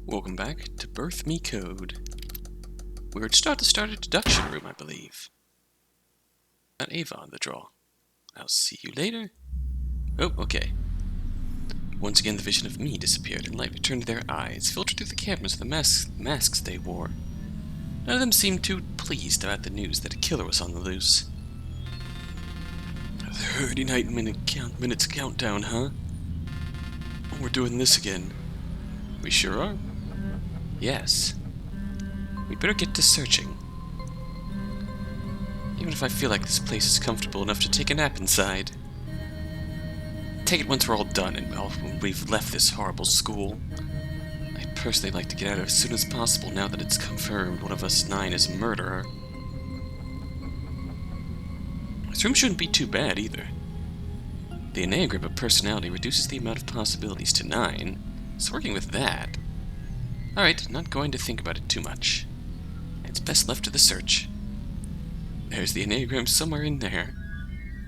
Welcome back to Birth Me Code. We're about to start a deduction room, I believe. Got Ava on the draw. I'll see you later. Oh, okay. Once again, the vision of me disappeared, and light returned to their eyes, filtered through the cameras of the masks they wore. None of them seemed too pleased about the news that a killer was on the loose. 39 minutes countdown, huh? We're doing this again. We sure are? Yes. We'd better get to searching. Even if I feel like this place is comfortable enough to take a nap inside. Take it once we're all done and when we've left this horrible school. I'd personally like to get out as soon as possible now that it's confirmed one of us 9 is a murderer. This room shouldn't be too bad either. The Enneagram of Personality reduces the amount of possibilities to 9, so working with that... Alright, not going to think about it too much. It's best left to the search. There's the Enneagram somewhere in there,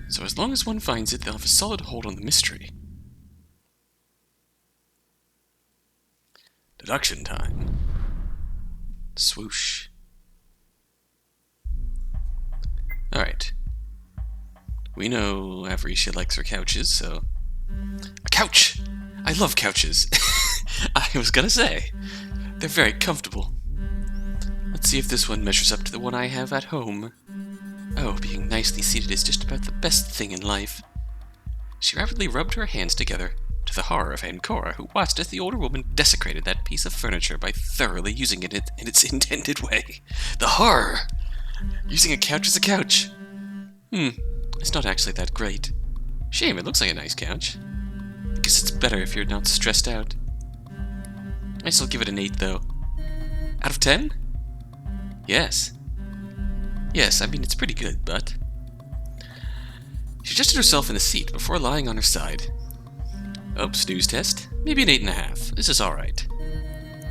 so as long as one finds it, they'll have a solid hold on the mystery. Deduction time. Swoosh. Alright. We know Avaricia likes her couches, so... A couch! I love couches! I was gonna say, they're very comfortable. Let's see if this one measures up to the one I have at home. Oh, being nicely seated is just about the best thing in life. She rapidly rubbed her hands together, to the horror of Ancora, who watched as the older woman desecrated that piece of furniture by thoroughly using it in its intended way. The horror! Using a couch as a couch. It's not actually that great. Shame, it looks like a nice couch. I guess it's better if you're not stressed out. I still give it an 8, though. Out of 10? Yes. Yes, I mean, it's pretty good, but... She adjusted herself in the seat before lying on her side. Oh, snooze test. Maybe an 8.5. This is alright.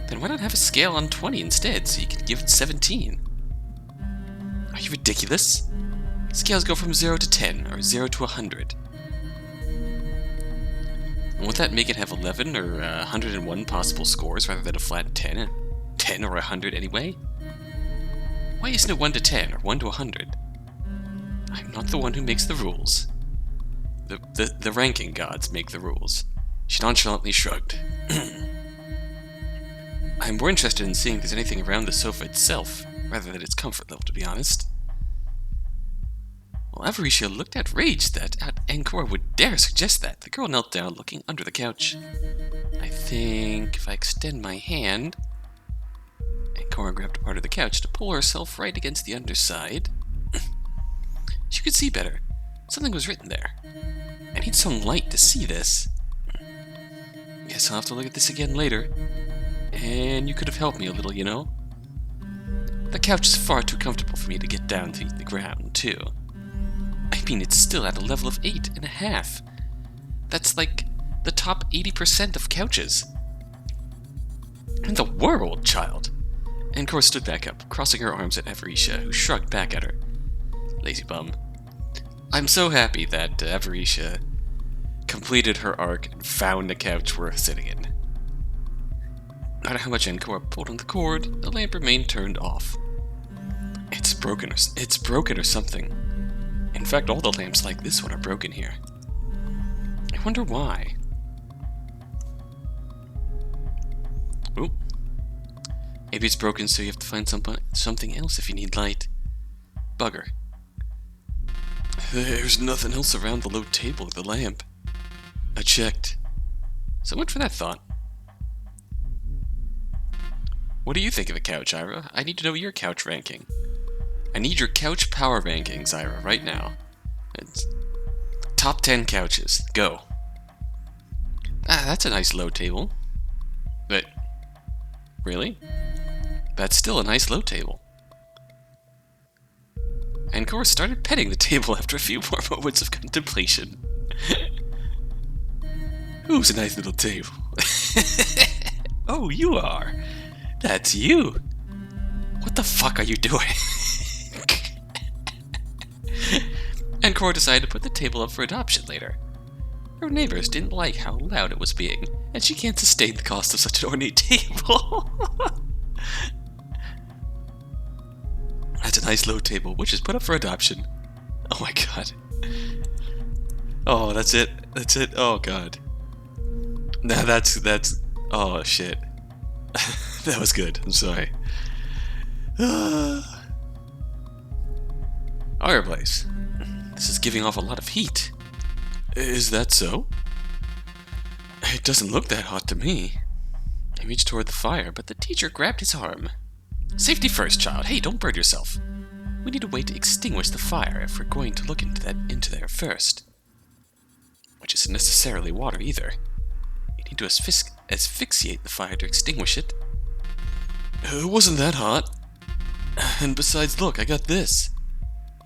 Then why not have a scale on 20 instead, so you can give it 17? Are you ridiculous? Scales go from 0 to 10, or 0 to 100. Won't that make it have 11 or 101 possible scores rather than a flat 10? 10 or 100 anyway? Why isn't it 1 to 10 or 1 to 100? I'm not the one who makes the rules. The ranking gods make the rules. She nonchalantly shrugged. I'm more interested in seeing if there's anything around the sofa itself, rather than its comfort level, to be honest. Well, Avaricia looked outraged that Ancora would dare suggest that. The girl knelt down, looking under the couch. I think if I extend my hand... Ancora grabbed a part of the couch to pull herself right against the underside. She could see better. Something was written there. I need some light to see this. Guess I'll have to look at this again later. And you could have helped me a little, you know? The couch is far too comfortable for me to get down to the ground, too. I mean, it's still at a level of 8.5. That's like the top 80% of couches. In the world, child! Ancora stood back up, crossing her arms at Avaricia, who shrugged back at her. Lazy bum. I'm so happy that Avaricia completed her arc and found a couch worth sitting in. No matter how much Ancora pulled on the cord, the lamp remained turned off. It's broken or something. In fact, all the lamps like this one are broken here. I wonder why. Oop. Maybe it's broken so you have to find something else if you need light. Bugger. There's nothing else around the low table with the lamp. I checked. So much for that thought. What do you think of the couch, Ira? I need to know your couch ranking. I need your couch power rankings, Ira, right now. It's top 10 couches. Go. That's a nice low table. But, really? That's still a nice low table. Ancora started petting the table after a few more moments of contemplation. Who's a nice little table? Oh, you are. That's you. What the fuck are you doing? Ancora decided to put the table up for adoption later. Her neighbors didn't like how loud it was being, and she can't sustain the cost of such an ornate table. That's a nice low table, which is put up for adoption. Oh my god. Oh, that's it. That's it. Oh god. Nah, that's. Oh shit. That was good. I'm sorry. Fireplace. This is giving off a lot of heat. Is that so? It doesn't look that hot to me. He reached toward the fire, but the teacher grabbed his arm. Safety first, child. Hey, don't burn yourself. We need a way to extinguish the fire if we're going to look into there first. Which isn't necessarily water either. You need to asphyxiate the fire to extinguish it. It wasn't that hot. And besides, look, I got this.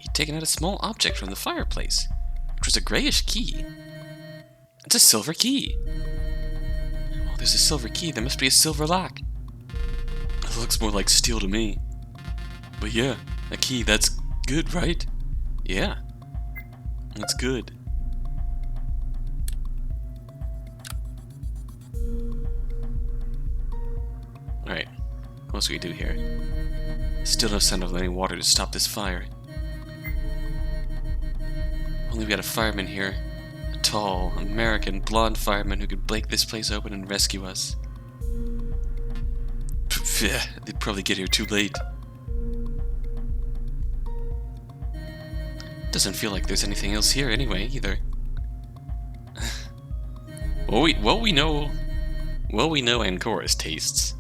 He'd taken out a small object from the fireplace, which was a grayish key. It's a silver key. Well, there's a silver key. There must be a silver lock. It looks more like steel to me. But yeah, a key, that's good, right? Yeah, that's good. Alright, what else do we do here? Still no sign of any water to stop this fire. Only we got a fireman here. A tall, American, blonde fireman who could break this place open and rescue us. Yeah, they'd probably get here too late. Doesn't feel like there's anything else here anyway, either. Well, we know Ancora's tastes.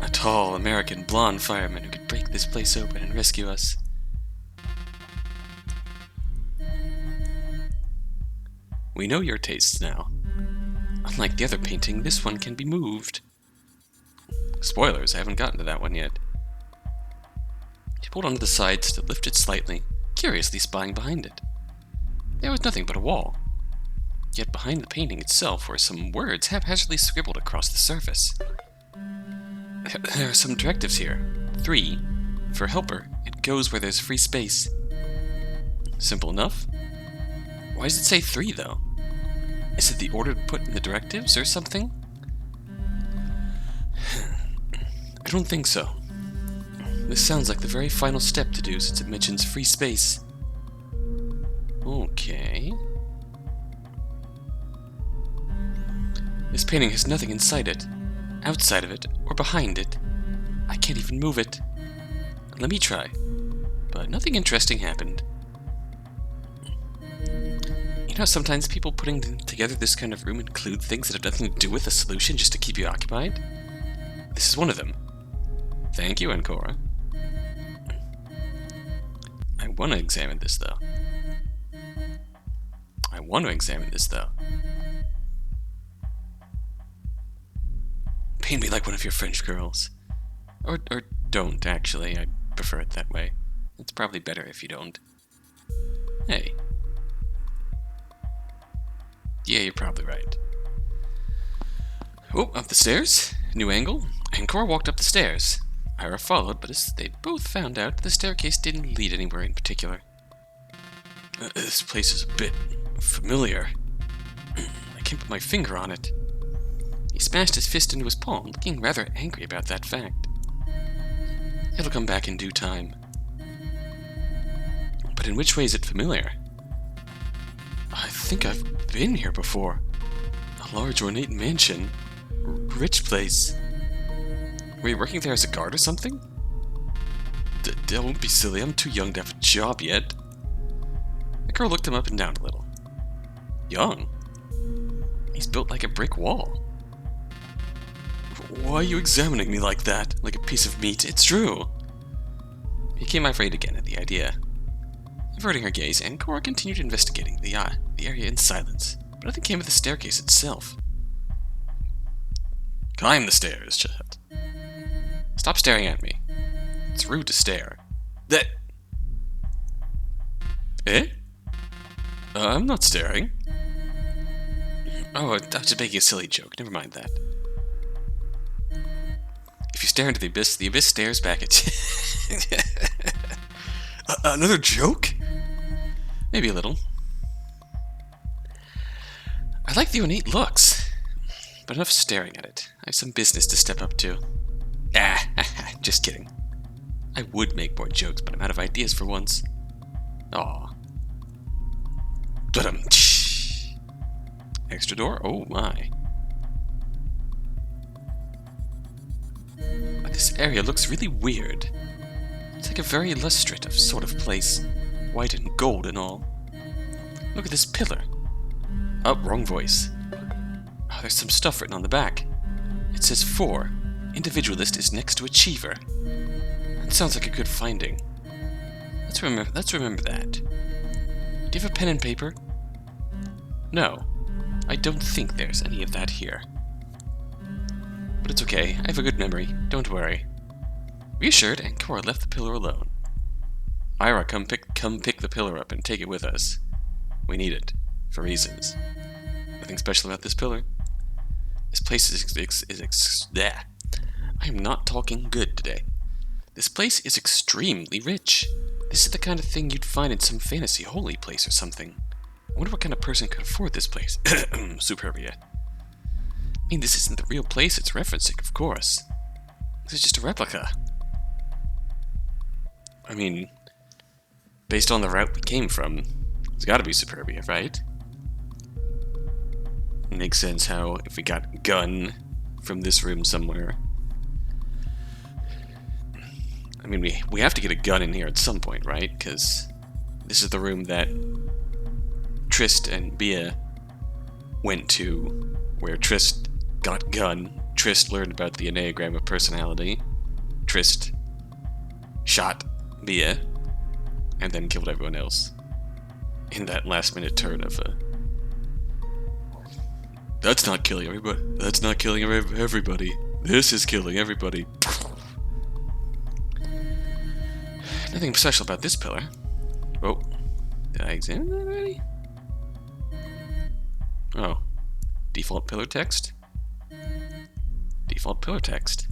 A tall, American, blonde fireman who could break this place open and rescue us. We know your tastes now. Unlike the other painting, this one can be moved. Spoilers, I haven't gotten to that one yet. He pulled onto the sides to lift it slightly, curiously spying behind it. There was nothing but a wall. Yet behind the painting itself were some words haphazardly scribbled across the surface. There are some directives here. 3. For helper, it goes where there's free space. Simple enough. Why does it say 3, though? Is it the order put in the directives or something? I don't think so. This sounds like the very final step to do since it mentions free space. Okay. This painting has nothing inside it, outside of it, or behind it. I can't even move it. Let me try. But nothing interesting happened. You know, sometimes people putting together this kind of room include things that have nothing to do with the solution just to keep you occupied. This is one of them. Thank you, Ancora. I want to examine this, though. Paint me like one of your French girls. Or don't, actually. I prefer it that way. It's probably better if you don't. Hey. Yeah, you're probably right. Oh, up the stairs. New angle. Ancora walked up the stairs. Ira followed, but as they both found out, the staircase didn't lead anywhere in particular. This place is a bit familiar. I can't put my finger on it. He smashed his fist into his palm, looking rather angry about that fact. It'll come back in due time. But in which way is it familiar? I think I've been here before. A large ornate mansion. Rich place. Were you working there as a guard or something? Don't be silly, I'm too young to have a job yet. The girl looked him up and down a little. Young? He's built like a brick wall. Why are you examining me like that? Like a piece of meat? It's true. He became afraid again at the idea. Averting her gaze, Ancora continued investigating the area in silence, but nothing came of the staircase itself. Climb the stairs, Chet. Stop staring at me. It's rude to stare. That. Eh? I'm not staring. Oh, I was just making a silly joke. Never mind that. If you stare into the abyss stares back at you. Another joke? Maybe a little. I like the ornate looks, but enough staring at it. I have some business to step up to. Just kidding. I would make more jokes, but I'm out of ideas for once. Aw. Extra door? Oh my. This area looks really weird. It's like a very illustrative sort of place. White and gold and all. Look at this pillar. Oh, wrong voice. Oh, there's some stuff written on the back. It says 4. Individualist is next to achiever. That sounds like a good finding. Let's remember that. Do you have a pen and paper? No. I don't think there's any of that here. But it's okay. I have a good memory. Don't worry. Reassured, Ancora left the pillar alone. Ira, come pick the pillar up and take it with us. We need it. For reasons. Nothing special about this pillar. This place is I am not talking good today. This place is extremely rich. This is the kind of thing you'd find in some fantasy holy place or something. I wonder what kind of person could afford this place. Superbia. I mean, this isn't the real place it's referencing, of course. This is just a replica. I mean, based on the route we came from, it's gotta be Superbia, right? It makes sense how, if we got a gun from this room somewhere... I mean, we have to get a gun in here at some point, right? Because this is the room that Trist and Bia went to, where Trist got gun, Trist learned about the Enneagram of Personality, Trist shot Bia, and then killed everyone else. In that last-minute turn of that's not killing everybody. That's not killing everybody. This is killing everybody. Nothing special about this pillar. Oh, did I examine that already? Oh, default pillar text. Default pillar text.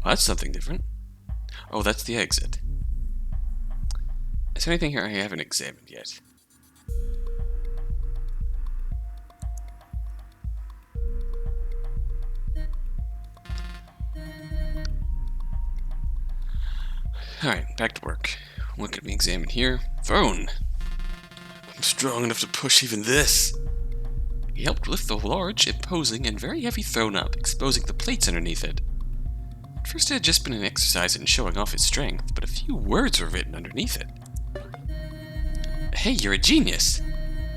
Oh, that's something different. Oh, that's the exit. Is there anything here I haven't examined yet? Alright, back to work. What can we examine here? Throne! I'm strong enough to push even this! He helped lift the large, imposing, and very heavy throne up, exposing the plates underneath it. At first it had just been an exercise in showing off his strength, but a few words were written underneath it. Hey, you're a genius!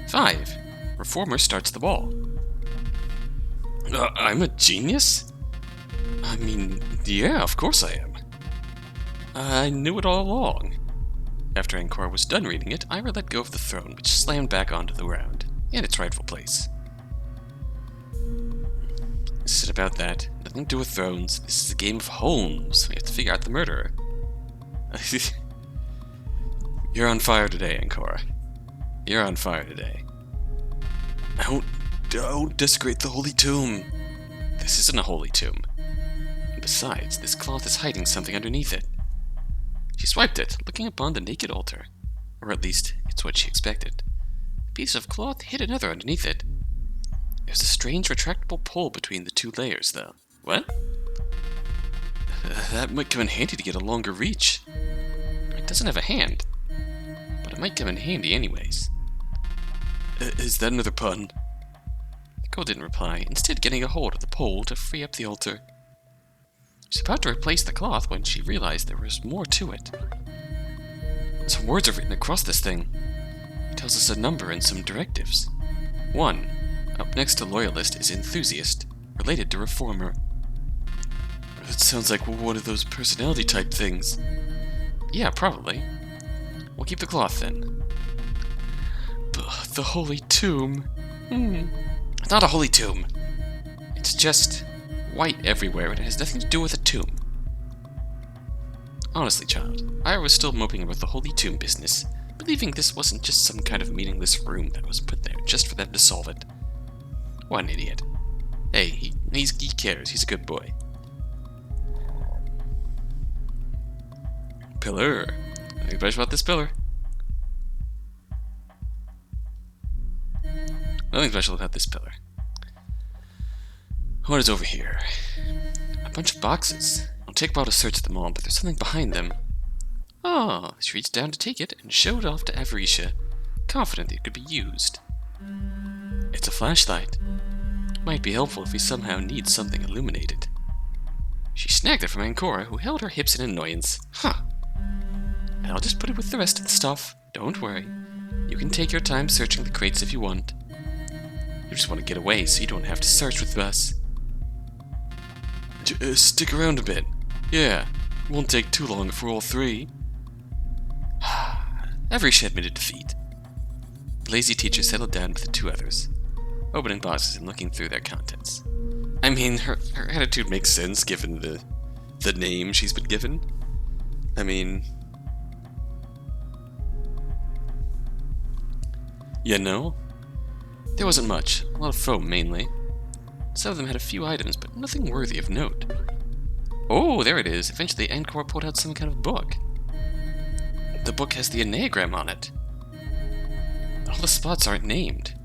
5. Reformer starts the ball. I'm a genius? I mean, yeah, of course I am. I knew it all along. After Ancora was done reading it, Ira let go of the throne, which slammed back onto the ground, in its rightful place. This isn't about that. Nothing to do with thrones. This is a game of Holmes. We have to figure out the murderer. You're on fire today, Ancora. You're on fire today. Don't desecrate the holy tomb. This isn't a holy tomb. And besides, this cloth is hiding something underneath it. She swiped it, looking upon the naked altar. Or at least, it's what she expected. A piece of cloth hid another underneath it. There's a strange retractable pole between the two layers, though. What? That might come in handy to get a longer reach. It doesn't have a hand. But it might come in handy anyways. Is that another pun? The girl didn't reply, instead getting a hold of the pole to free up the altar. She was about to replace the cloth when she realized there was more to it. Some words are written across this thing. It tells us a number and some directives. 1. Up next to loyalist is enthusiast, related to reformer. That sounds like one of those personality type things. Yeah, probably. We'll keep the cloth then. But the holy tomb. It's not a holy tomb. It's just white everywhere, and it has nothing to do with a tomb. Honestly, child, I was still moping about the holy tomb business, believing this wasn't just some kind of meaningless room that was put there just for them to solve it. What an idiot. Hey, he cares, he's a good boy. Pillar. Anything special about this pillar? Nothing special about this pillar. What is over here? A bunch of boxes. It'll take a while to search them all, but there's something behind them. Oh, she reached down to take it and showed it off to Avarisha, confident that it could be used. It's a flashlight. Might be helpful if we somehow need something illuminated. She snagged it from Ancora, who held her hips in annoyance. Huh. I'll just put it with the rest of the stuff. Don't worry. You can take your time searching the crates if you want. You just want to get away so you don't have to search with us. Stick around a bit. Yeah, won't take too long for all three. Avarisha admitted defeat. The lazy teacher settled down with the two others, opening boxes and looking through their contents. I mean, her attitude makes sense given the name she's been given. I mean, you know, there wasn't much. A lot of foam, mainly. Some of them had a few items, but nothing worthy of note. Oh, there it is. Eventually, Ancora pulled out some kind of book. The book has the Enneagram on it. All the spots aren't named.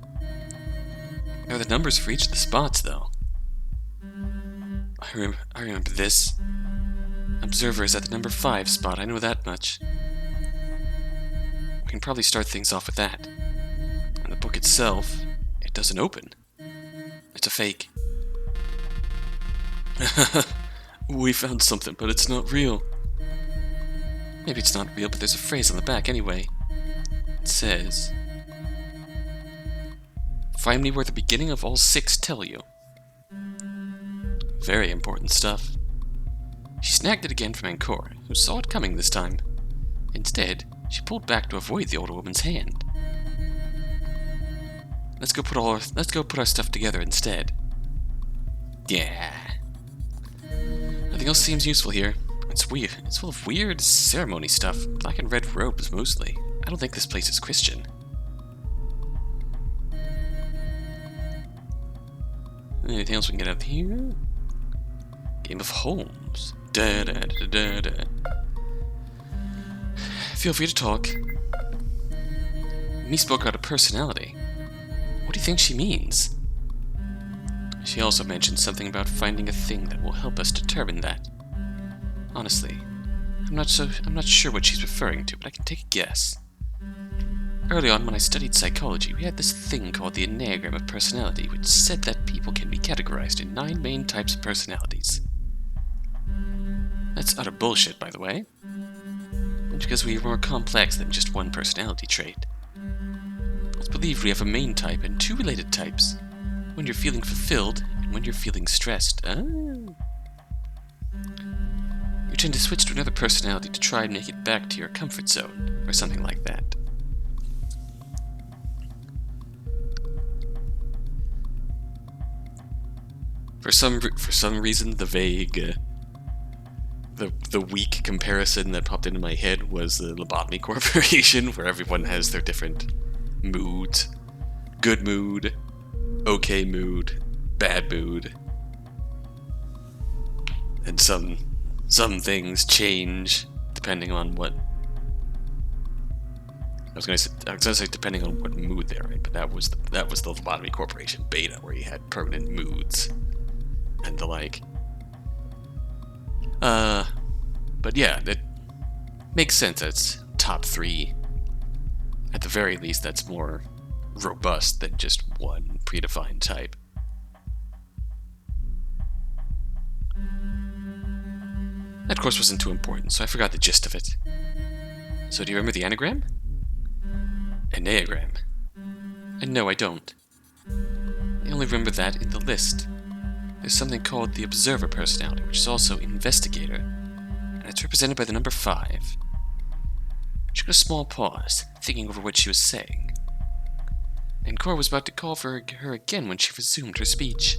There are the numbers for each of the spots, though. I remember this. Observer is at the number 5 spot, I know that much. We can probably start things off with that. And the book itself, it doesn't open. It's a fake. We found something, but it's not real. Maybe it's not real, but there's a phrase on the back anyway. It says, "Find me where the beginning of all 6 tell you." Very important stuff. She snagged it again from Ancora, who saw it coming this time. Instead, she pulled back to avoid the older woman's hand. Let's go put our stuff together instead. Yeah. Nothing else seems useful here. It's weird. It's full of weird ceremony stuff. Black and red robes mostly. I don't think this place is Christian. Anything else we can get out here? Game of Homes. Da da da da da. Feel free to talk. Me spoke out of personality. What do you think she means? She also mentioned something about finding a thing that will help us determine that. Honestly, I'm not sure what she's referring to, but I can take a guess. Early on, when I studied psychology, we had this thing called the Enneagram of Personality, which said that people can be categorized in 9 main types of personalities. That's utter bullshit, by the way. It's because we are more complex than just one personality trait. It's believed we have a main type and 2 related types, when you're feeling fulfilled and when you're feeling stressed. You tend to switch to another personality to try and make it back to your comfort zone, or something like that. For some reason, the vague, the weak comparison that popped into my head was the Lobotomy Corporation, where everyone has their different moods. Good mood, okay mood, bad mood. And some things change depending on what... I was gonna say depending on what mood they're in, but that was the Lobotomy Corporation beta, where you had permanent moods and the like. But yeah, it makes sense. It's top 3. At the very least, that's more robust than just one predefined type. That course wasn't too important, so I forgot the gist of it. So do you remember the anagram? Enneagram. And no, I don't. I only remember that in the list. There's something called the Observer Personality, which is also Investigator, and it's represented by the number 5. She took a small pause, thinking over what she was saying. And Cora was about to call for her again when she resumed her speech.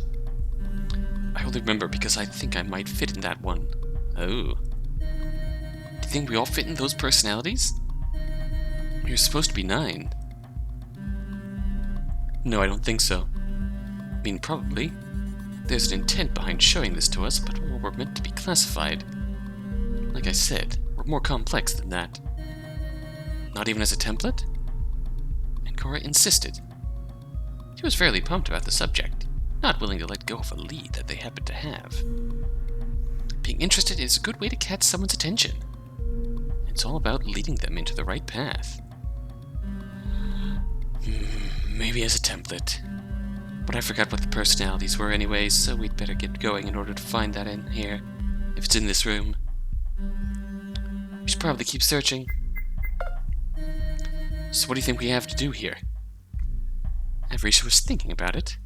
I only remember because I think I might fit in that one. Oh. Do you think we all fit in those personalities? You're supposed to be 9. No, I don't think so. I mean, probably. There's an intent behind showing this to us, but we're meant to be classified. Like I said, we're more complex than that. Not even as a template? And Cora insisted. He was fairly pumped about the subject, not willing to let go of a lead that they happened to have. Being interested is a good way to catch someone's attention. It's all about leading them into the right path. Maybe as a template. But I forgot what the personalities were anyways, so we'd better get going in order to find that in here. If it's in this room. We should probably keep searching. So what do you think we have to do here? Averisha was thinking about it.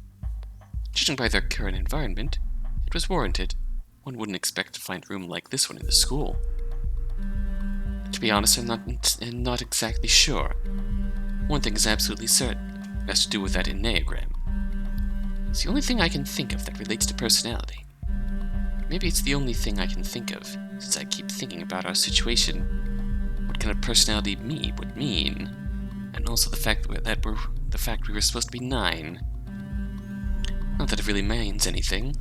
Judging by their current environment, it was warranted. One wouldn't expect to find a room like this one in the school. To be honest, I'm not exactly sure. One thing is absolutely certain. It has to do with that Enneagram. It's the only thing I can think of that relates to personality. Maybe it's the only thing I can think of, since I keep thinking about our situation, what kind of personality me would mean, and also the fact we were supposed to be 9. Not that it really means anything.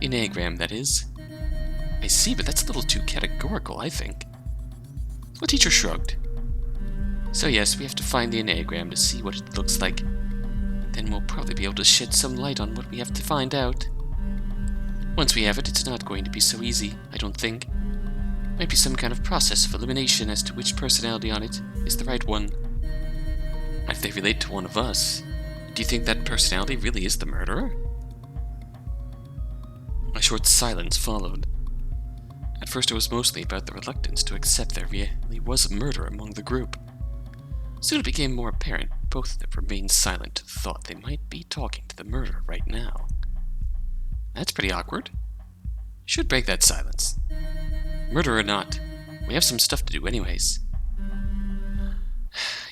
The Enneagram, that is. I see, but that's a little too categorical, I think. The teacher shrugged. So yes, we have to find the Enneagram to see what it looks like. Then we'll probably be able to shed some light on what we have to find out. Once we have it, it's not going to be so easy, I don't think. Might be some kind of process of elimination as to which personality on it is the right one. If they relate to one of us, do you think that personality really is the murderer? A short silence followed. At first it was mostly about the reluctance to accept there really was a murder among the group. Soon it became more apparent both of them remained silent to the thought they might be talking to the murderer right now. That's pretty awkward. Should break that silence. Murder or not, we have some stuff to do anyways.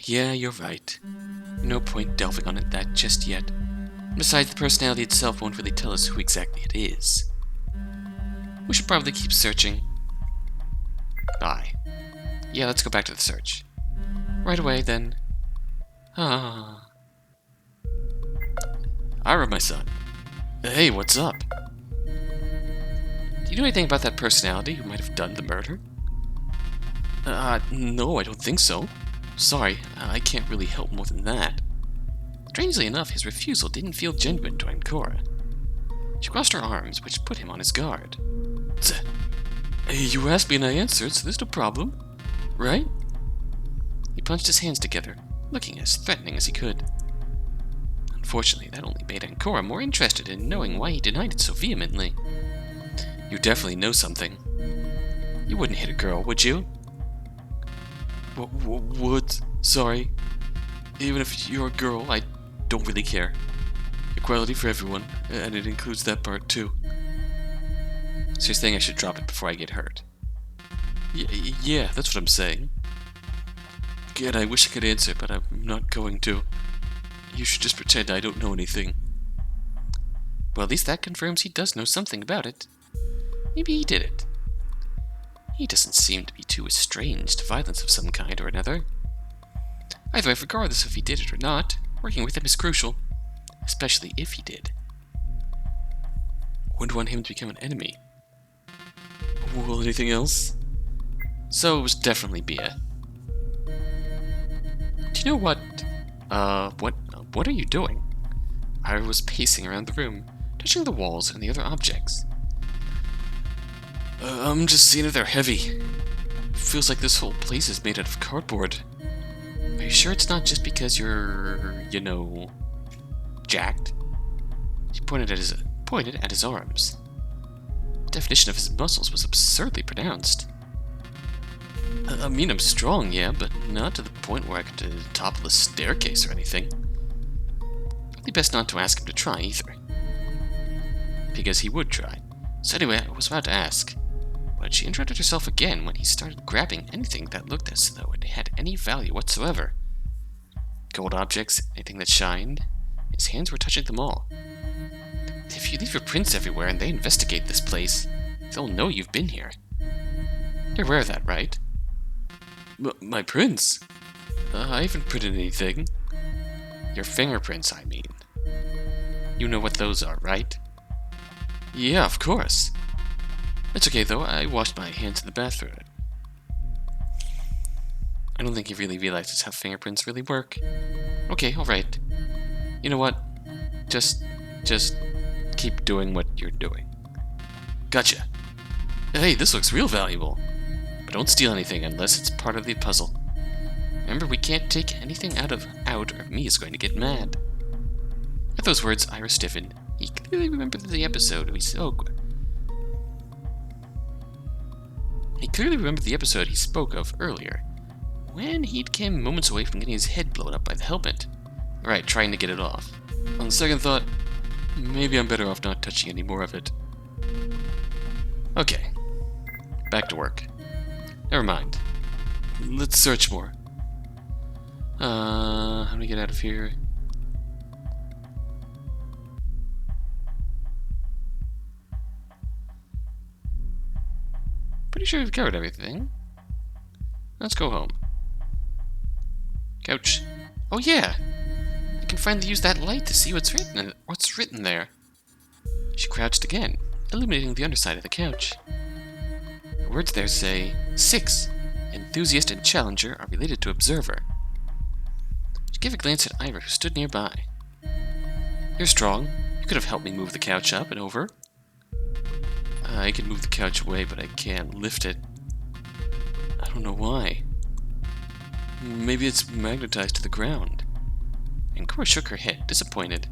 Yeah, you're right. No point delving on that just yet. Besides, the personality itself won't really tell us who exactly it is. We should probably keep searching. Bye. Yeah, let's go back to the search. Right away, then. Ira, my son. Hey, what's up? Do you know anything about that personality who might have done the murder? No, I don't think so. Sorry, I can't really help more than that. Strangely enough, his refusal didn't feel genuine to Ancora. She crossed her arms, which put him on his guard. You asked me and I answered, so there's no problem, right? He punched his hands together, looking as threatening as he could. Unfortunately, that only made Ancora more interested in knowing why he denied it so vehemently. You definitely know something. You wouldn't hit a girl, would you? Would? Sorry. Even if you're a girl, I don't really care. Equality for everyone, and it includes that part too. So you're saying I should drop it before I get hurt? Yeah, that's what I'm saying. Again, I wish I could answer, but I'm not going to. You should just pretend I don't know anything. Well, at least that confirms he does know something about it. Maybe he did it. He doesn't seem to be too estranged to violence of some kind or another. Either way, regardless if he did it or not, working with him is crucial, especially if he did. Wouldn't want him to become an enemy. Well, anything else? So it was definitely Bia. Do you know what? What are you doing? I was pacing around the room, touching the walls and the other objects. I'm just seeing if they're heavy. Feels like this whole place is made out of cardboard. Are you sure it's not just because you're, jacked? He pointed at his arms. The definition of his muscles was absurdly pronounced. I mean, I'm strong, yeah, but not to the point where I could topple a staircase or anything. Probably best not to ask him to try either. Because he would try. So anyway, I was about to ask, but she interrupted herself again when he started grabbing anything that looked as though it had any value whatsoever. Gold objects, anything that shined. His hands were touching them all. If you leave your prints everywhere and they investigate this place, they'll know you've been here. You're aware of that, right? My prints? I haven't printed anything. Your fingerprints, I mean. You know what those are, right? Yeah, of course. It's okay, though. I washed my hands in the bathroom. I don't think he really realizes how fingerprints really work. Okay, alright. You know what? Just keep doing what you're doing. Gotcha. Hey, this looks real valuable. But don't steal anything unless it's part of the puzzle. Remember, we can't take anything out or Me is going to get mad. At those words, Ira stiffened. He clearly remembered the episode he spoke. He spoke of earlier, when he came moments away from getting his head blown up by the helmet. Right, trying to get it off. On second thought, maybe I'm better off not touching any more of it. Okay, back to work. Never mind. Let's search more. How do we get out of here? Pretty sure we've covered everything. Let's go home. Couch. Oh yeah! I can finally use that light to see what's written there. She crouched again, illuminating the underside of the couch. The words there say, 6. Enthusiast and challenger are related to observer. She gave a glance at Ira, who stood nearby. You're strong. You could have helped me move the couch up and over. I can move the couch away, but I can't lift it. I don't know why. Maybe it's magnetized to the ground. And Cora shook her head, disappointed.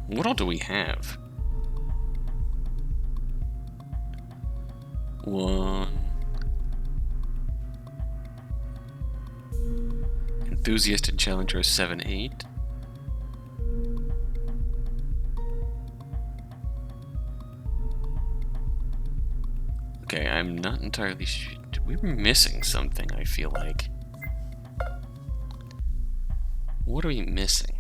What all do we have? 1. Enthusiast and challenger 7, 8. Okay, I'm not entirely sure. We were missing something, I feel like. What are we missing?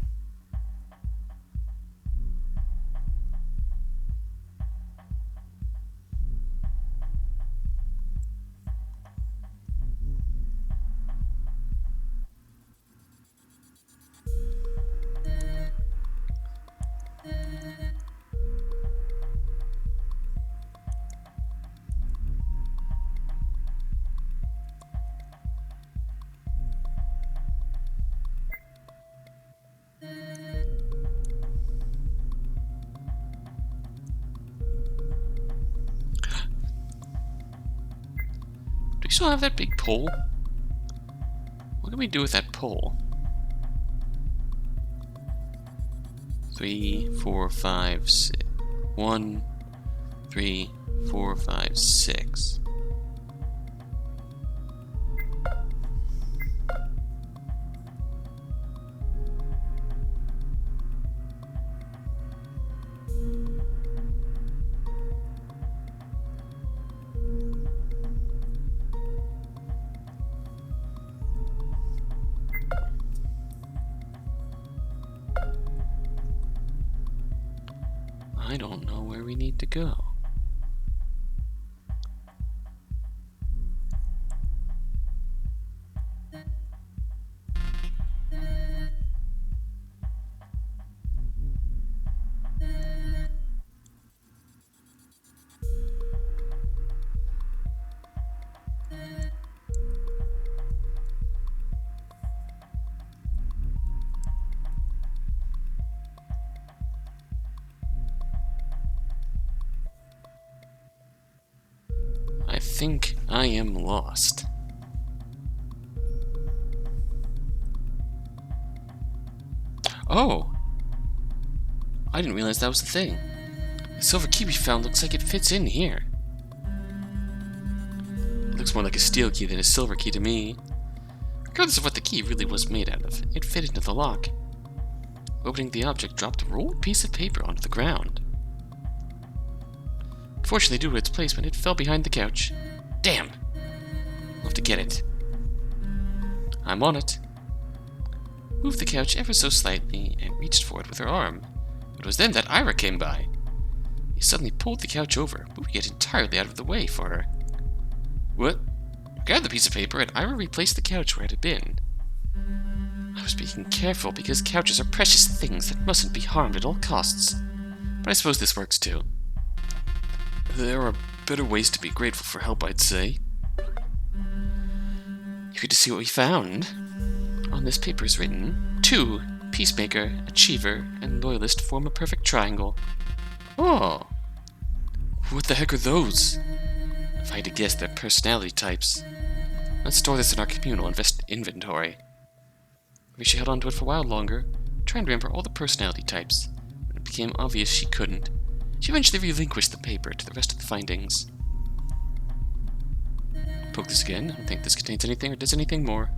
Do we still have that big pole? What can we do with that pole? 3, 4, 5, 6. 1, 3, 4, 5, 6. I don't know where we need to go. I think I am lost. Oh! I didn't realize that was the thing. The silver key we found looks like it fits in here. It looks more like a steel key than a silver key to me. Regardless of what the key really was made out of, it fit into the lock. Opening the object dropped a rolled piece of paper onto the ground. Unfortunately, due to its placement, it fell behind the couch. Damn! I'll have to get it. I'm on it. Moved the couch ever so slightly and reached for it with her arm. It was then that Ira came by. He suddenly pulled the couch over, moving it entirely out of the way for her. What? I grabbed the piece of paper and Ira replaced the couch where it had been. I was being careful because couches are precious things that mustn't be harmed at all costs. But I suppose this works too. There are better ways to be grateful for help, I'd say. You get to see what we found. On this paper is written, 2, peacemaker, achiever, and loyalist form a perfect triangle. Oh. What the heck are those? If I had to guess, they're personality types. Let's store this in our communal inventory. Risha held on to it for a while longer, trying to remember all the personality types. When it became obvious she couldn't, she eventually relinquished the paper to the rest of the findings. Poke this again. I don't think this contains anything or does anything more.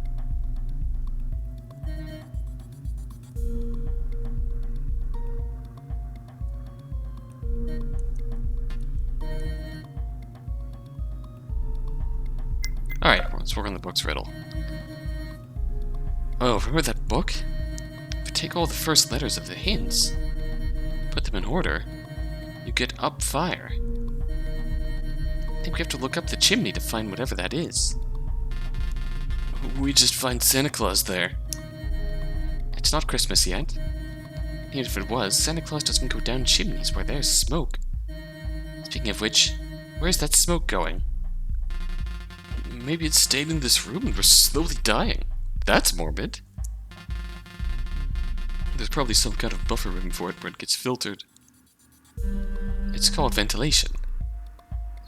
Alright, let's work on the book's riddle. Oh, remember that book? If you take all the first letters of the hints, put them in order, you get up fire. I think we have to look up the chimney to find whatever that is. We just find Santa Claus there. It's not Christmas yet. Even if it was, Santa Claus doesn't go down chimneys where there's smoke. Speaking of which, where's that smoke going? Maybe it stayed in this room and we're slowly dying. That's morbid. There's probably some kind of buffer room for it where it gets filtered. It's called ventilation.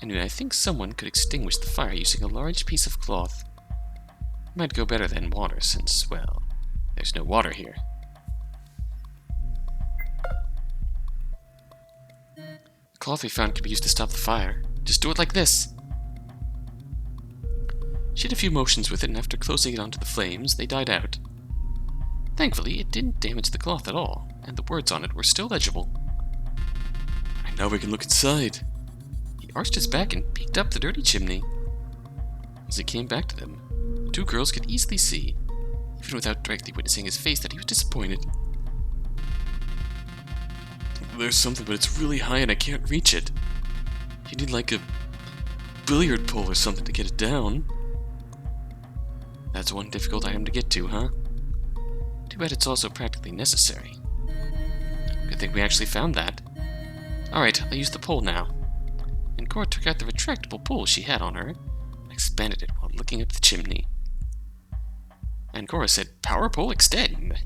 Anyway, I think someone could extinguish the fire using a large piece of cloth. It might go better than water since, well, there's no water here. The cloth we found could be used to stop the fire. Just do it like this. She had a few motions with it, and after closing it onto the flames, they died out. Thankfully, it didn't damage the cloth at all, and the words on it were still legible. And now we can look inside. He arched his back and peeked up the dirty chimney. As he came back to them, the 2 girls could easily see, even without directly witnessing his face, that he was disappointed. There's something, but it's really high and I can't reach it. You need like a billiard pole or something to get it down. That's one difficult item to get to, huh? Too bad it's also practically necessary. Good thing we actually found that. Alright, I'll use the pole now. And Cora took out the retractable pole she had on her and expanded it while looking up the chimney. And Cora said, "Power pole extend!"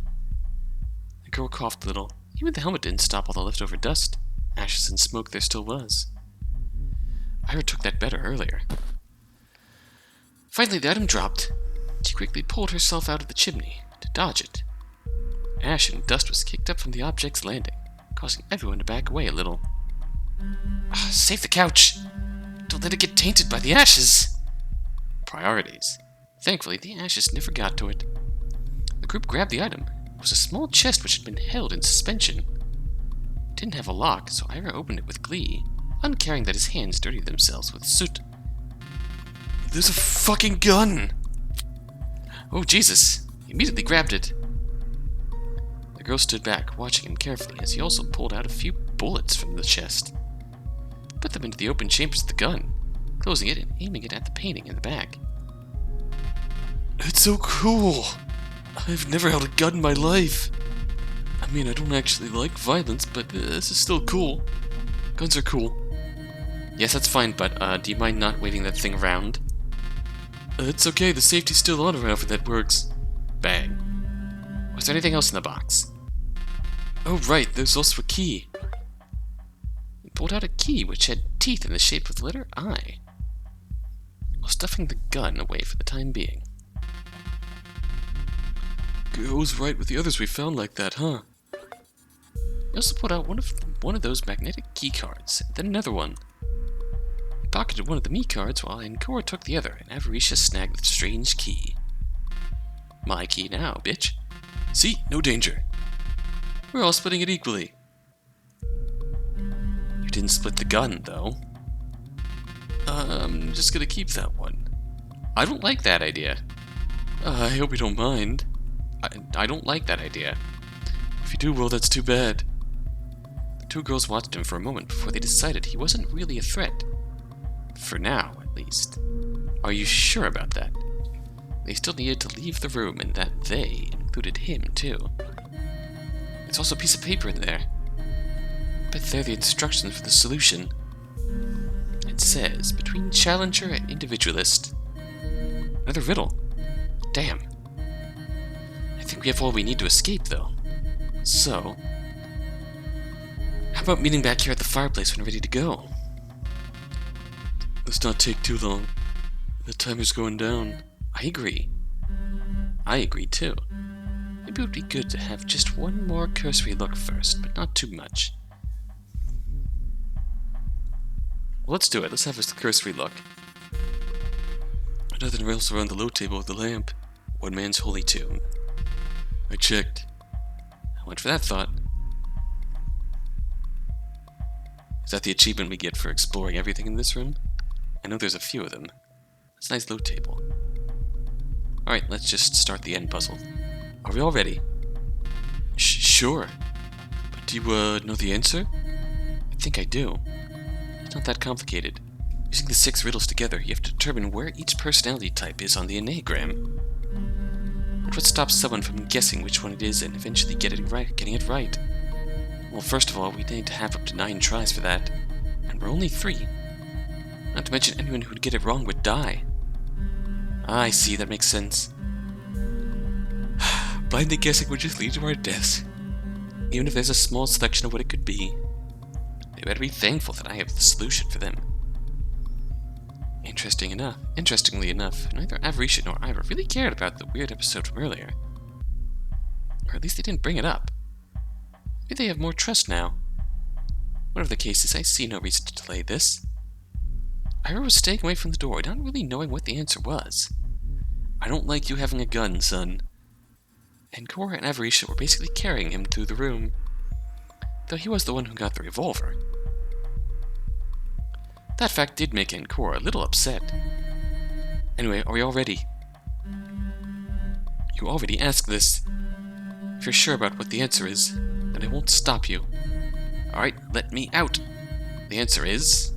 The girl coughed a little. Even the helmet didn't stop all the leftover dust, ashes, and smoke there still was. Ira took that better earlier. Finally, the item dropped. She quickly pulled herself out of the chimney to dodge it. Ash and dust was kicked up from the object's landing, causing everyone to back away a little. Save the couch! Don't let it get tainted by the ashes! Priorities. Thankfully, the ashes never got to it. The group grabbed the item. It was a small chest which had been held in suspension. It didn't have a lock, so Ira opened it with glee, uncaring that his hands dirtied themselves with soot. There's a fucking gun! Oh, Jesus! He immediately grabbed it. The girl stood back, watching him carefully as he also pulled out a few bullets from the chest. Put them into the open chambers of the gun, closing it and aiming it at the painting in the back. It's so cool! I've never held a gun in my life. I mean, I don't actually like violence, but this is still cool. Guns are cool. Yes, that's fine, but do you mind not waving that thing around? It's okay, the safety's still on around if that works. Bang. Was there anything else in the box? Oh right, there's also a key. He pulled out a key which had teeth in the shape of the letter I, while stuffing the gun away for the time being. Goes right with the others we found like that, huh? He also pulled out one of those magnetic key cards, then another one. He pocketed one of the me cards while Ancora took the other, and Avarisha snagged the strange key. My key now, bitch. See? No danger. We're all splitting it equally. You didn't split the gun, though. I'm just gonna keep that one. I don't like that idea. I hope you don't mind. I don't like that idea. If you do, well, that's too bad. The 2 girls watched him for a moment before they decided he wasn't really a threat. For now, at least. Are you sure about that? They still needed to leave the room, and that they included him, too. There's also a piece of paper in there. Bet they're the instructions for the solution. It says, between challenger and individualist. Another riddle. Damn. I think we have all we need to escape, though. So, how about meeting back here at the fireplace when ready to go? Let's not take too long. The timer's going down. I agree. I agree, too. Maybe it would be good to have just one more cursory look first, but not too much. Well, let's do it. Let's have a cursory look. Nothing else around the low table with the lamp. One man's holy tomb. I checked. I went for that thought. Is that the achievement we get for exploring everything in this room? I know there's a few of them. It's a nice low table. Alright, let's just start the end puzzle. Are we all ready? Sure. But do you, know the answer? I think I do. It's not that complicated. Using the 6 riddles together, you have to determine where each personality type is on the Enneagram. That's what stops someone from guessing which one it is and eventually getting it right. Well, first of all, we need to have up to 9 tries for that. And we're only 3. Not to mention anyone who would get it wrong would die. I see, that makes sense. Blindly guessing would just lead to our deaths. Even if there's a small selection of what it could be. They better be thankful that I have the solution for them. Interestingly enough, neither Avarisha nor Ira really cared about the weird episode from earlier. Or at least they didn't bring it up. Maybe they have more trust now. Whatever the case is, I see no reason to delay this. Ira was staying away from the door, not really knowing what the answer was. I don't like you having a gun, son. And Cora and Avarisha were basically carrying him through the room, though he was the one who got the revolver. That fact did make Cora a little upset. Anyway, are we all ready? You already asked this. If you're sure about what the answer is, then I won't stop you. Alright, let me out. The answer is...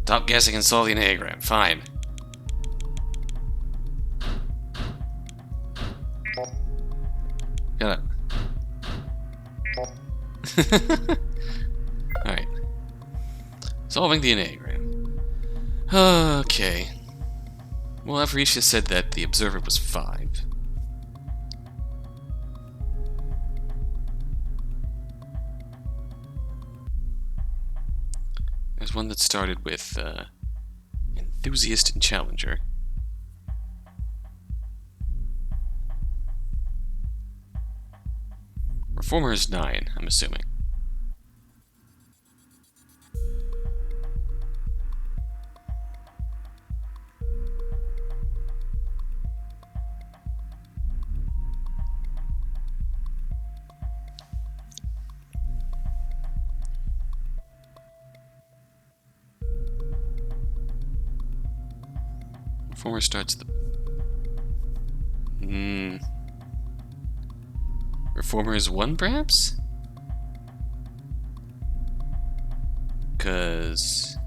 Stop guessing and solve the Enneagram. Fine. Got it. Alright. Solving the Enneagram. Okay. Well, Avarisha said that the observer was 5. There's one that started with enthusiast and challenger. Reformer is 9, I'm assuming. Reformer starts the... Reformer is 1, perhaps? Because...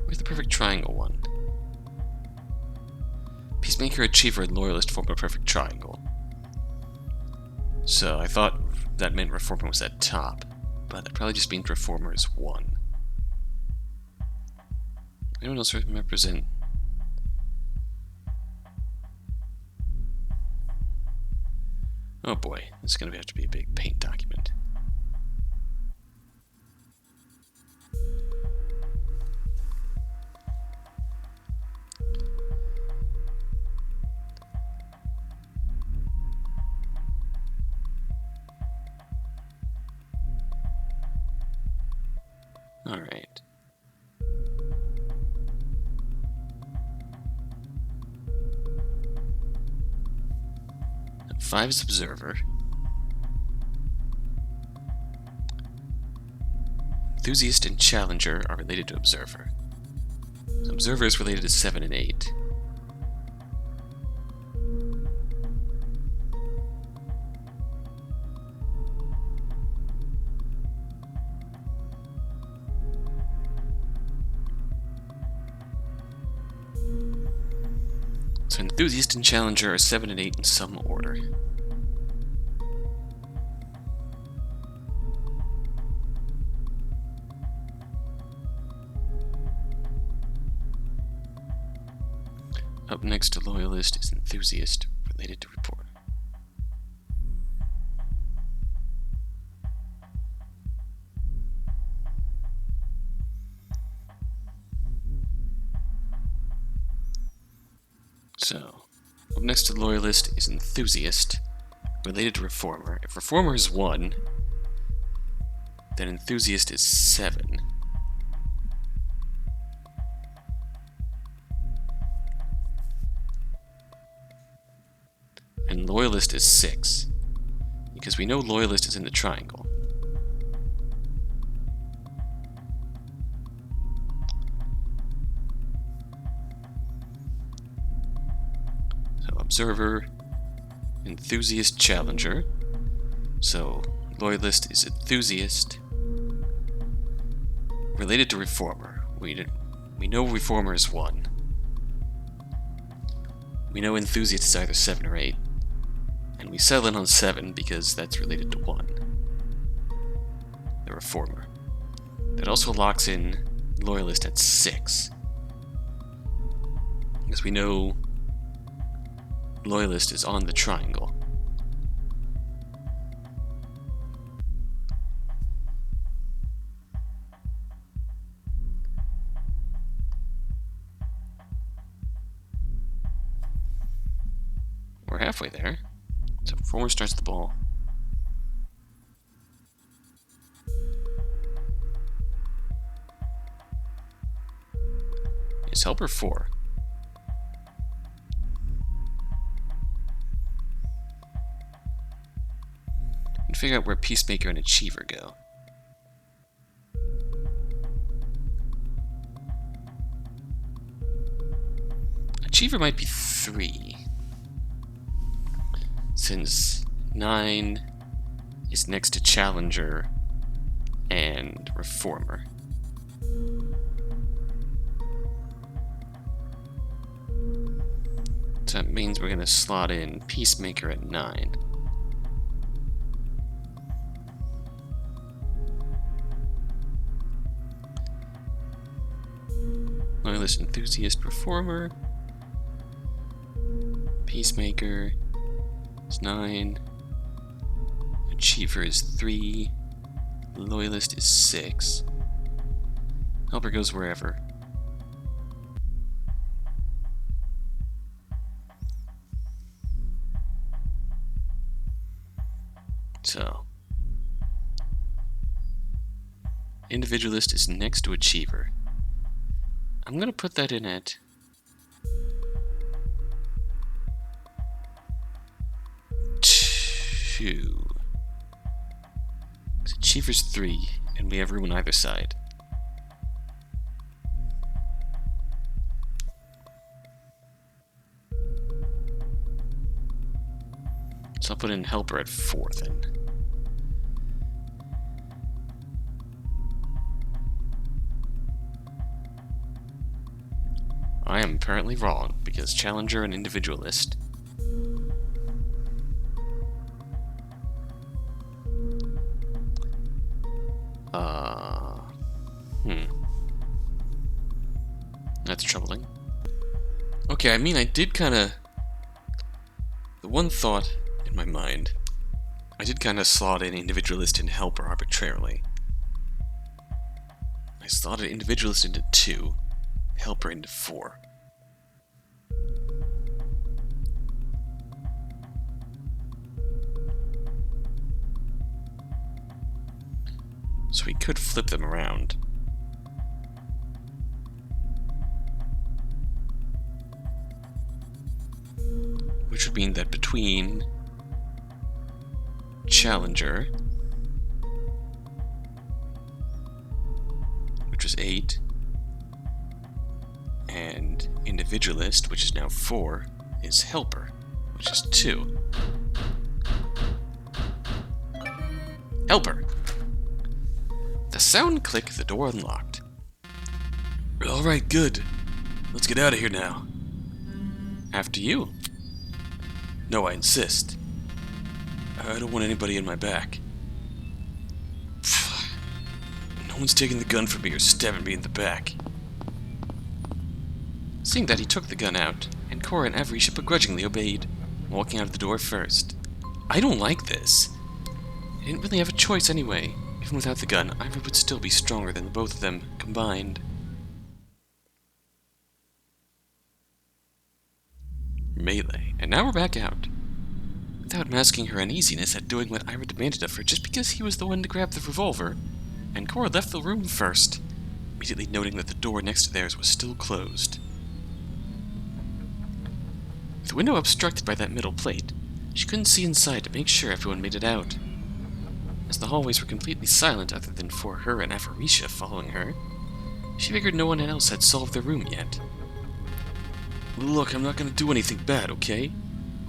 Where's the perfect triangle one? Peacemaker, Achiever, and Loyalist form a perfect triangle. So I thought that meant Reformer was at top, but that probably just means Reformer is 1. Anyone else represent? Oh boy, this is going to have to be a big paint document. Alright. 5 is observer. Enthusiast and challenger are related to observer. So observer is related to 7 and 8. So enthusiast and challenger are 7 and 8 in some order. Up next to loyalist is enthusiast, related to report. So, up next to loyalist is enthusiast, related to reformer. If reformer is 1, then enthusiast is 7. And loyalist is 6, because we know loyalist is in the triangle. So observer, enthusiast, challenger. So loyalist is enthusiast, related to reformer. We know reformer is 1. We know enthusiast is either 7 or 8. And we settle in on 7 because that's related to 1. The reformer. That also locks in loyalist at 6. Because we know loyalist is on the triangle. We're halfway there. So reformer starts the ball. Is helper 4. And figure out where peacemaker and achiever go. Achiever might be 3. Since 9 is next to challenger and reformer. So that means we're going to slot in peacemaker at 9. Loyalist, enthusiast, reformer. Peacemaker is 9. Achiever is 3. Loyalist is 6. Helper goes wherever. So, individualist is next to achiever. I'm going to put that in at 2. Because achiever's 3, and we have room on either side. So I'll put in helper at 4 then. I am apparently wrong, because challenger and individualist. That's troubling. Okay, I mean, I did kinda... The one thought in my mind, I did kinda slot in individualist and helper arbitrarily. I slotted individualist into 2, helper into 4. So we could flip them around. Which would mean that between Challenger, which was 8, and Individualist, which is now 4, is Helper, which is 2. Helper! The sound click, the door unlocked. Alright, good. Let's get out of here now. After you. No, I insist. I don't want anybody in my back. No one's taking the gun from me or stabbing me in the back. Seeing that he took the gun out, and Cora and Averisha begrudgingly obeyed, walking out of the door first. I don't like this. I didn't really have a choice anyway. Even without the gun, Ira would still be stronger than both of them combined. Melee, and now we're back out. Without masking her uneasiness at doing what Ira demanded of her just because he was the one to grab the revolver, and Cora left the room first, immediately noting that the door next to theirs was still closed. With the window obstructed by that metal plate, she couldn't see inside to make sure everyone made it out. As the hallways were completely silent other than for her and Averisha following her, she figured no one else had solved their room yet. Look, I'm not gonna do anything bad, okay?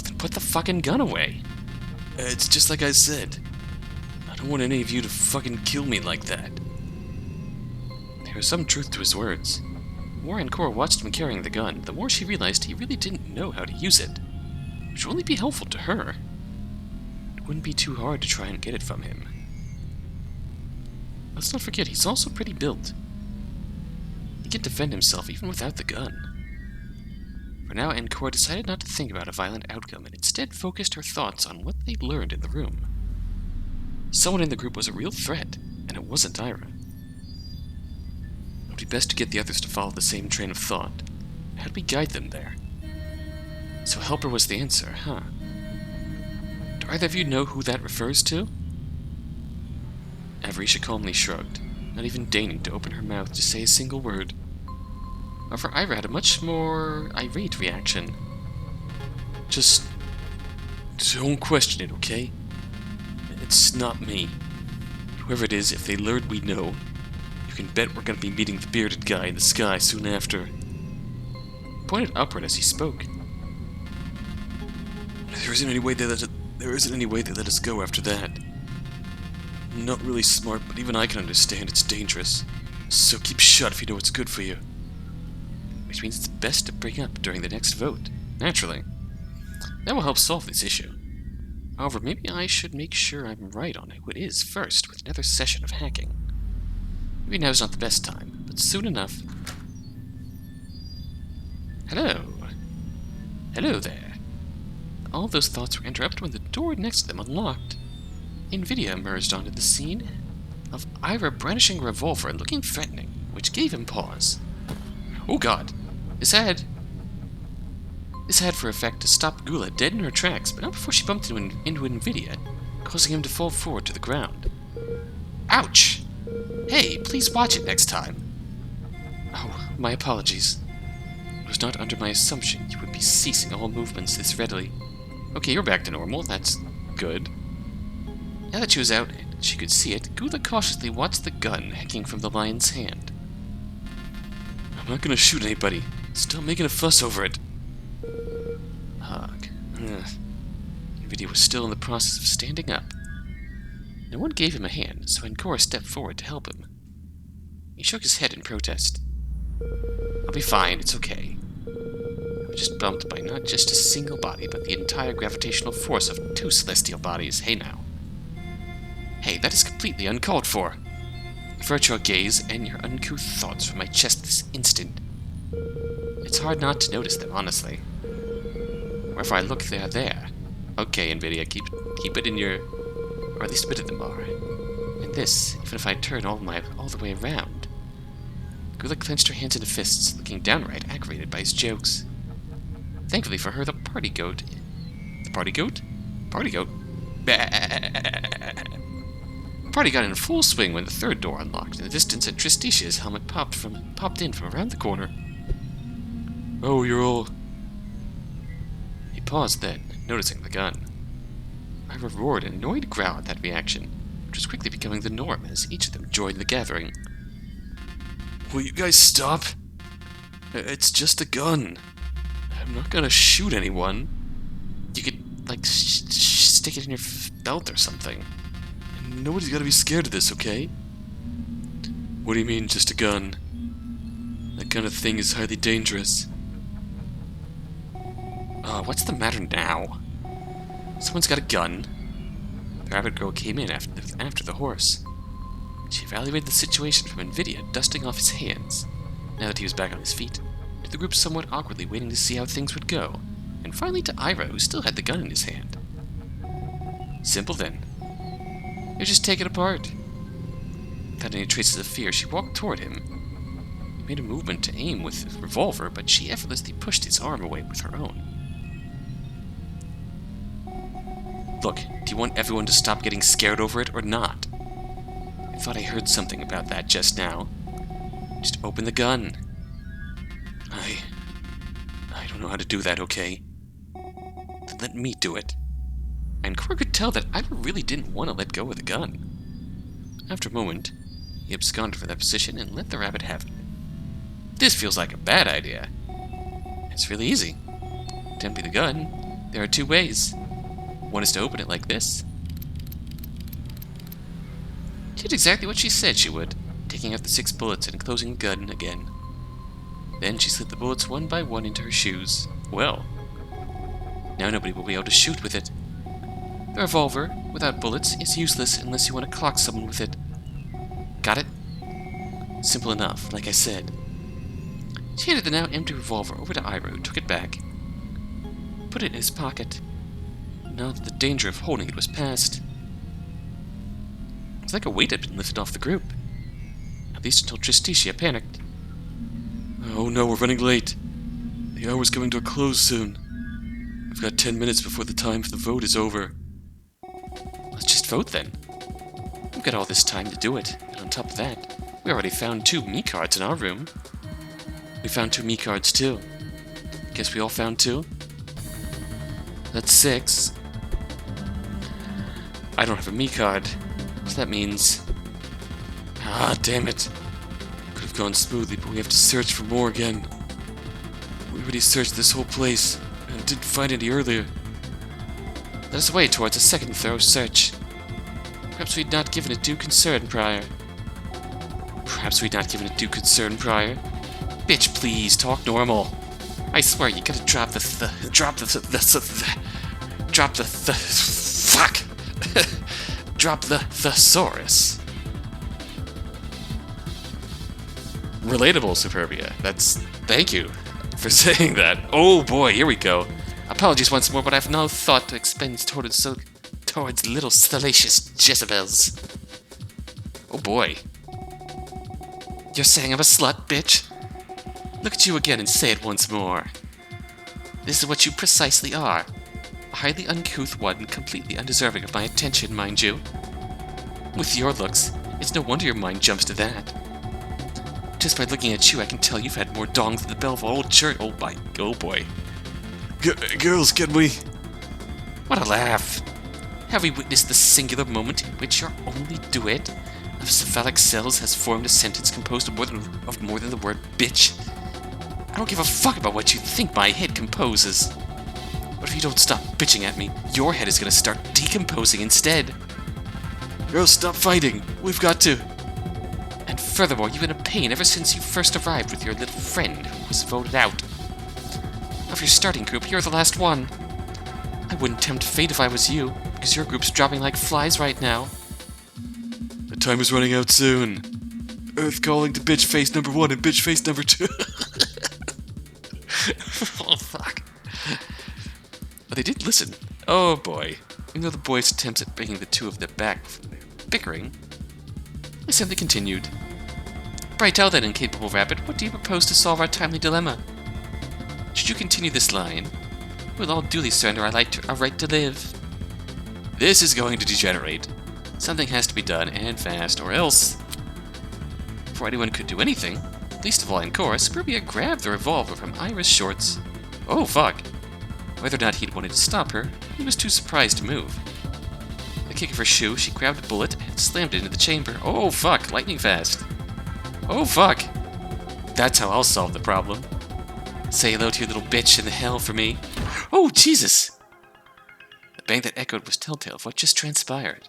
Then put the fucking gun away. It's just like I said. I don't want any of you to fucking kill me like that. There was some truth to his words. The more Cora watched him carrying the gun, the more she realized he really didn't know how to use it, which would only be helpful to her. It wouldn't be too hard to try and get it from him. Let's not forget, he's also pretty built. He can defend himself even without the gun. For now, Cora decided not to think about a violent outcome and instead focused her thoughts on what they'd learned in the room. Someone in the group was a real threat, and it wasn't Ira. It would be best to get the others to follow the same train of thought. How do we guide them there? So Helper was the answer, huh? Do either of you know who that refers to? Averisha calmly shrugged, not even deigning to open her mouth to say a single word. However, Ira had a much more irate reaction. Just don't question it, okay? It's not me. Whoever it is, if they learn we know, you can bet we're gonna be meeting the bearded guy in the sky soon after. He pointed upward as he spoke. There isn't any way they let us go after that. I'm not really smart, but even I can understand it's dangerous. So keep shut if you know what's good for you. Which means it's best to bring up during the next vote. Naturally. That will help solve this issue. However, maybe I should make sure I'm right on who it is first with another session of hacking. Maybe now's not the best time, but soon enough. Hello. Hello there. All those thoughts were interrupted when the door next to them unlocked. Invidia emerged onto the scene of Ira brandishing a revolver and looking threatening, which gave him pause. Oh god! This had for effect to stop Gula dead in her tracks, but not before she bumped into Invidia, causing him to fall forward to the ground. Ouch! Hey, please watch it next time. Oh, my apologies. It was not under my assumption you would be ceasing all movements this readily. Okay, you're back to normal, that's good. Now that she was out and she could see it, Gula cautiously watched the gun hanging from the lion's hand. I'm not gonna shoot anybody. Stop making a fuss over it. Ugh. Invidia was still in the process of standing up. No one gave him a hand, so Cora stepped forward to help him. He shook his head in protest. I'll be fine, it's okay. I was just bumped by not just a single body, but the entire gravitational force of 2 celestial bodies. Hey now. Hey, that is completely uncalled for. Avert your gaze and your uncouth thoughts from my chest this instant. It's hard not to notice them, honestly. Wherever I look, they're there. Okay, Invidia, keep it in your... or at least a bit of them are. And this, even if I turn all the way around. Gula clenched her hands into fists, looking downright aggravated by his jokes. Thankfully for her, the party goat... The party goat? Party goat? The party got in full swing when the third door unlocked. In the distance, and Tristicia's helmet popped in from around the corner. Oh, you're all... He paused then, noticing the gun. Ira roared an annoyed growl at that reaction, which was quickly becoming the norm as each of them joined the gathering. Will you guys stop? It's just a gun. I'm not gonna shoot anyone. You could, like, stick it in your belt or something. Nobody's gotta be scared of this, okay? What do you mean, just a gun? That kind of thing is highly dangerous. What's the matter now? Someone's got a gun. The rabbit girl came in after the horse. She evaluated the situation from Nvidia, dusting off his hands. Now that he was back on his feet, to the group somewhat awkwardly waiting to see how things would go, and finally to Ira, who still had the gun in his hand. Simple then. You just take it apart. Without any traces of fear, she walked toward him. He made a movement to aim with his revolver, but she effortlessly pushed his arm away with her own. Look, do you want everyone to stop getting scared over it or not? I thought I heard something about that just now. Just open the gun. I don't know how to do that, okay? Then let me do it. And Cora could tell that Ira really didn't want to let go of the gun. After a moment, he absconded from that position and let the rabbit have it. This feels like a bad idea. It's really easy. To empty the gun, there are two ways. One is to open it like this. She did exactly what she said she would, taking out the 6 bullets and closing the gun again. Then she slid the bullets one by one into her shoes. Well, now nobody will be able to shoot with it. The revolver, without bullets, is useless unless you want to clock someone with it. Got it? Simple enough, like I said. She handed the now empty revolver over to Ira, who took it back. Put it in his pocket. Now that the danger of holding it was past. It's like a weight had been lifted off the group. At least until Tristitia panicked. Oh no, we're running late. The hour's coming to a close soon. We've got 10 minutes before the time for the vote is over. Let's just vote then. We've got all this time to do it, and on top of that, we already found 2 me cards in our room. We found 2 me cards too. Guess we all found 2? That's 6. I don't have a me card, so that means... Ah, damn it. Could have gone smoothly, but we have to search for more again. We already searched this whole place, and didn't find any earlier. Let us away towards a second thorough search. Perhaps we'd not given it due concern prior. Bitch, please, talk normal. I swear, you gotta drop the thesaurus. Relatable, Superbia. Thank you for saying that. Oh boy, here we go. Apologies once more, but I've no thought to expend towards little salacious Jezebels. Oh boy. You're saying I'm a slut, bitch? Look at you again and say it once more. This is what you precisely are. A highly uncouth one, completely undeserving of my attention, mind you. With your looks, it's no wonder your mind jumps to that. Just by looking at you, I can tell you've had more dongs than the bell of an old church. Oh boy. Girls, can we... What a laugh. Have we witnessed the singular moment in which your only duet of cephalic cells has formed a sentence composed of more than the word bitch? I don't give a fuck about what you think my head composes. But if you don't stop bitching at me, your head is gonna start decomposing instead. Girls, stop fighting. We've got to. And furthermore, you've been a pain ever since you first arrived with your little friend who was voted out. Of your starting group, you're the last one. I wouldn't tempt fate if I was you, because your group's dropping like flies right now. The time is running out soon. Earth calling to bitch face number 1 and bitch face number 2. Oh, fuck. But they did listen. Oh, boy. Even though the boys' attempts at bringing the two of them back from their bickering, they simply continued. Pray tell then, incapable rabbit, what do you propose to solve our timely dilemma? Should you continue this line, we'll all duly surrender our right to live. This is going to degenerate. Something has to be done, and fast, or else... Before anyone could do anything, least of all in chorus, Suburbia grabbed the revolver from Ira's shorts. Oh, fuck. Whether or not he'd wanted to stop her, he was too surprised to move. a kick of her shoe, she grabbed a bullet and slammed it into the chamber. Oh, fuck. Lightning fast. Oh, fuck. That's how I'll solve the problem. Say hello to your little bitch in the hell for me. Oh, Jesus! The bang that echoed was telltale of what just transpired.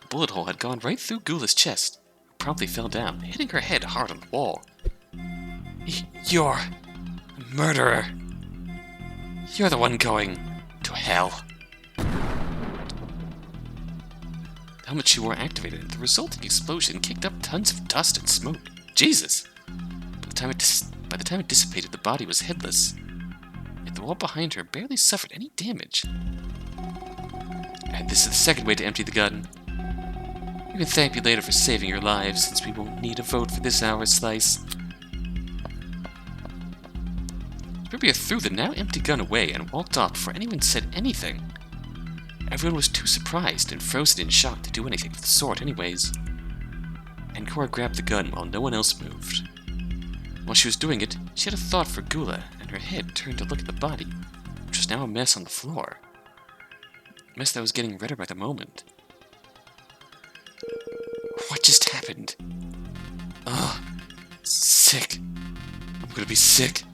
The bullet hole had gone right through Gula's chest, who promptly fell down, hitting her head hard on the wall. You're a murderer. You're the one going to hell. The helmet she wore activated, and the resulting explosion kicked up tons of dust and smoke. Jesus! By the time it dissipated, the body was headless. Yet the wall behind her barely suffered any damage. And this is the second way to empty the gun. You can thank me later for saving your lives, since we won't need a vote for this hour's slice. Rubia threw the now empty gun away and walked off before anyone said anything. Everyone was too surprised and frozen in shock to do anything of the sort anyways. And Cora grabbed the gun while no one else moved. While she was doing it, she had a thought for Gula, and her head turned to look at the body, which was now a mess on the floor. A mess that was getting redder by the moment. What just happened? Ugh. Sick. I'm gonna be sick.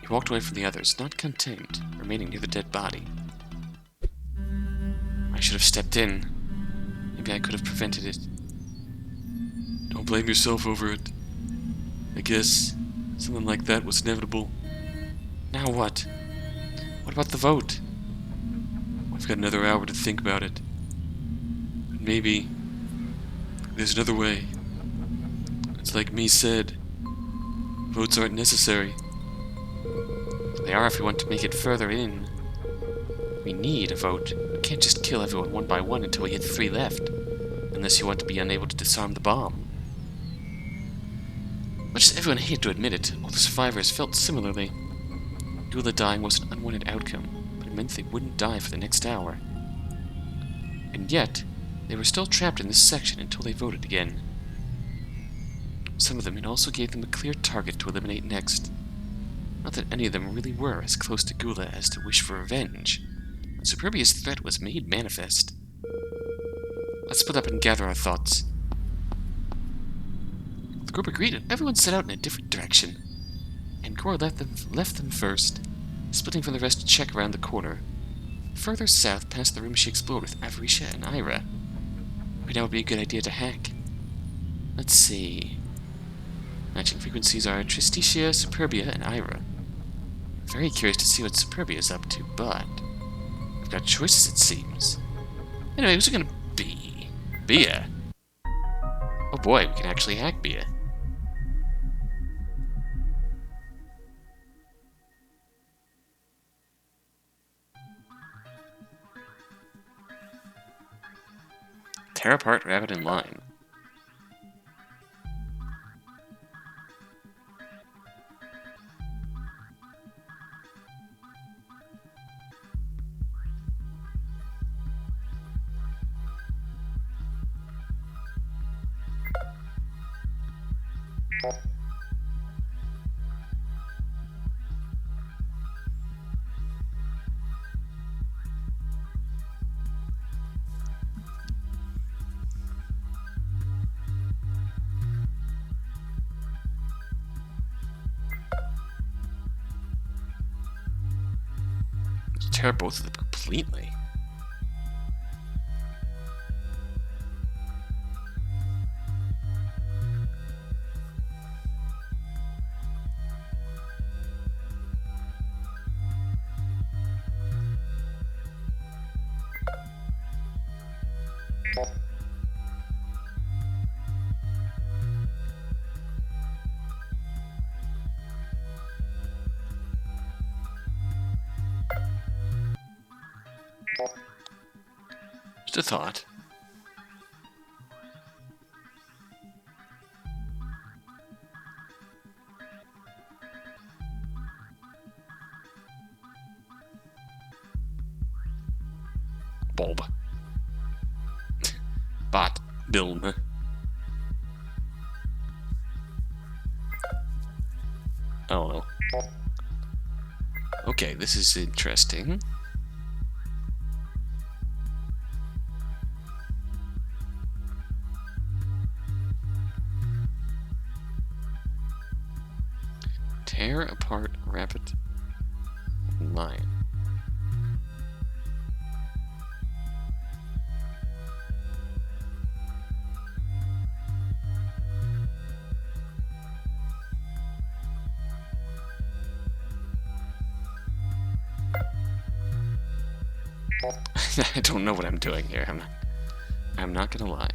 He walked away from the others, not content, remaining near the dead body. I should have stepped in. Maybe I could have prevented it. Don't blame yourself over it. I guess something like that was inevitable. Now what? What about the vote? I've got another hour to think about it. But maybe there's another way. It's like me said. Votes aren't necessary. They are if we want to make it further in. We need a vote. We can't just kill everyone one by one until we hit 3 left. Unless you want to be unable to disarm the bomb. Much as everyone hated to admit it, all the survivors felt similarly. Gula dying was an unwanted outcome, but it meant they wouldn't die for the next hour. And yet, they were still trapped in this section until they voted again. Some of them, it also gave them a clear target to eliminate next. Not that any of them really were as close to Gula as to wish for revenge. Superbia's threat was made manifest. Let's split up and gather our thoughts. The group agreed and everyone set out in a different direction. And Cora left them first, splitting from the rest to check around the corner. Further south, past the room she explored with Avarisha and Ira. Right now would be a good idea to hack. Let's see. Matching frequencies are Tristitia, Superbia, and Ira. Very curious to see what Superbia's up to, but we've got choices, it seems. Anyway, who's it gonna be? Bia. Oh boy, we can actually hack Bia. Tear apart rabbit in line. Tear both of them completely. Just a thought. Bob. Bot. Bilm. Oh well. Okay, this is interesting. Tear apart rabbit and lion. I don't know what I'm doing here. I'm not gonna lie.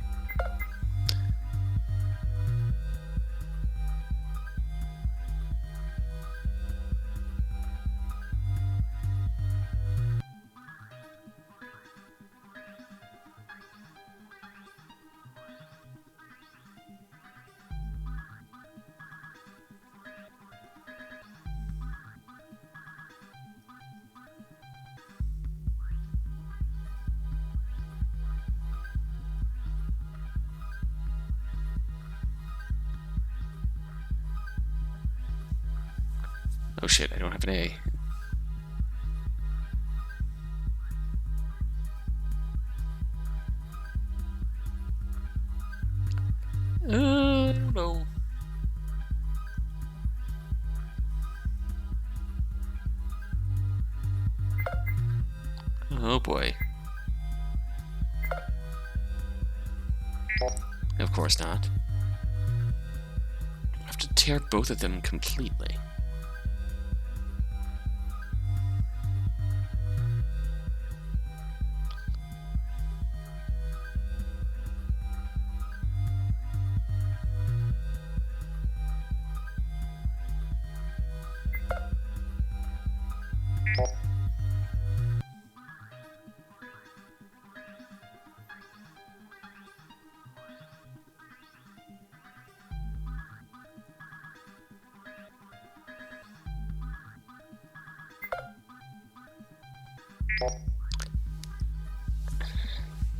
Oh shit, I don't have an A. I don't know. Oh boy. Of course not. I have to tear both of them completely.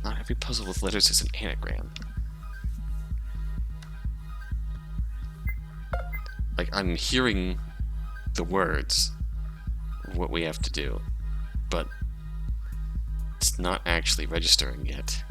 Not every puzzle with letters is an anagram. Like, I'm hearing the words of what we have to do, but it's not actually registering yet.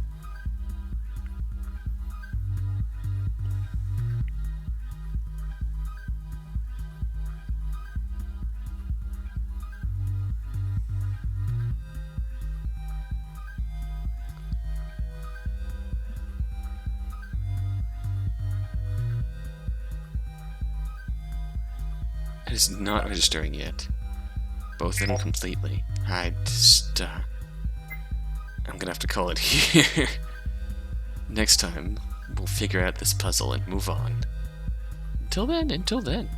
It is not registering yet. Both of them completely. I'm gonna have to call it here. Next time, we'll figure out this puzzle and move on. Until then.